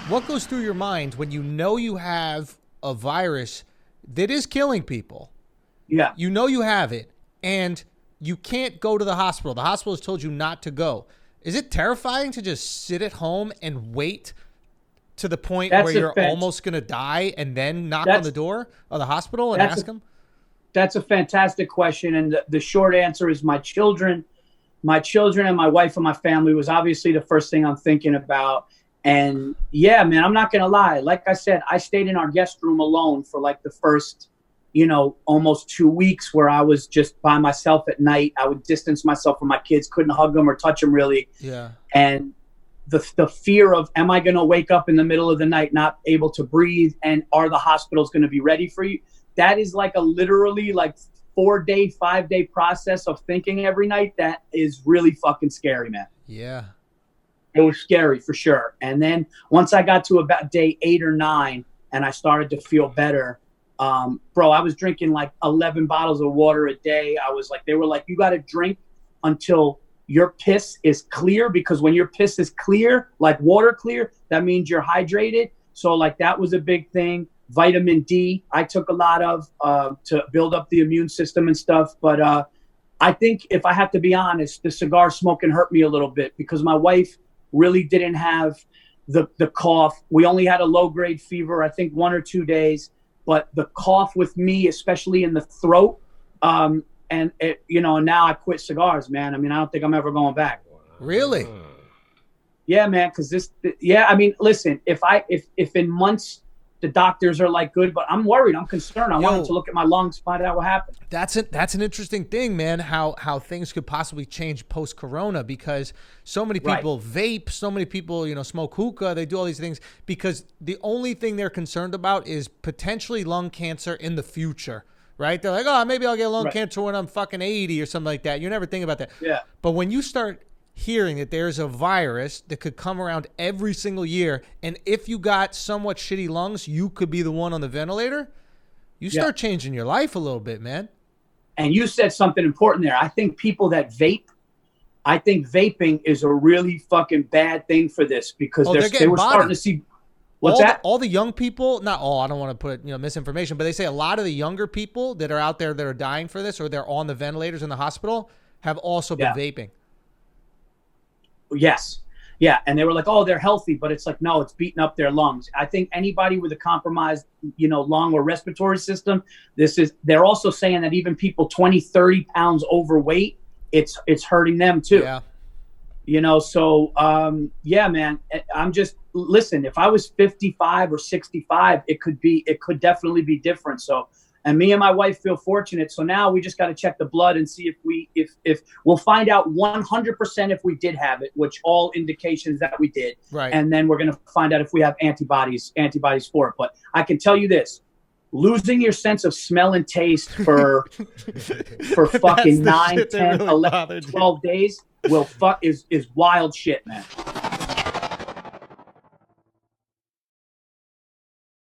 what goes through your mind when you know you have a virus that is killing people? Yeah. You know you have it, and you can't go to the hospital. The hospital has told you not to go. Is it terrifying to just sit at home and wait to the point where you're almost going to die and then knock on the door of the hospital and ask them? That's a fantastic question. And the short answer is my children and my wife and my family was obviously the first thing I'm thinking about. And yeah, man, I'm not going to lie. Like I said, I stayed in our guest room alone for like the first, almost 2 weeks where I was just by myself at night. I would distance myself from my kids, couldn't hug them or touch them really. Yeah. And the fear of, am I going to wake up in the middle of the night, not able to breathe? And are the hospitals going to be ready for you? That is like a literally like 4-day, 5-day process of thinking every night. That is really fucking scary, man. Yeah. It was scary for sure. And then once I got to about day 8 or 9 and I started to feel better, bro, I was drinking like 11 bottles of water a day. I was like, they were like, you got to drink until your piss is clear, because when your piss is clear, like water clear, that means you're hydrated. So like that was a big thing. Vitamin D, I took a lot of to build up the immune system and stuff. But I think if I have to be honest, the cigar smoking hurt me a little bit because my wife really didn't have the cough. We only had a low grade fever, I think 1 or 2 days. But the cough with me, especially in the throat, and it, now I quit cigars, man. I mean, I don't think I'm ever going back. Really? Yeah, man. Because I mean, listen, if in months the doctors are like good, but I'm worried, I'm concerned. I wanted to look at my lungs, find out what happened. That's an interesting thing, man. How things could possibly change post corona, because so many people vape, so many people smoke hookah, they do all these things because the only thing they're concerned about is potentially lung cancer in the future, right? They're like, oh, maybe I'll get lung cancer when I'm fucking 80 or something like that. You never think about that. Yeah. But when you start hearing that there's a virus that could come around every single year, and if you got somewhat shitty lungs, you could be the one on the ventilator, you start changing your life a little bit, man. And you said something important there. I think people that vape, I think vaping is a really fucking bad thing for this, because they were starting to see all the young people, not all, I don't want to put misinformation, but they say a lot of the younger people that are out there that are dying for this, or they're on the ventilators in the hospital, have also been vaping. Yes. Yeah. And they were like, oh, they're healthy, but it's like, no, it's beating up their lungs. I think anybody with a compromised, lung or respiratory system, they're also saying that even people 20, 30 pounds overweight, it's hurting them too. Yeah. So, yeah, man, listen, if I was 55 or 65, it could definitely be different. So, and me and my wife feel fortunate. So now we just got to check the blood and see if we'll find out 100% if we did have it, which all indications that we did. Right. And then we're going to find out if we have antibodies for it. But I can tell you this, losing your sense of smell and taste for fucking 9, 10, really 11, 12 days is wild shit, man.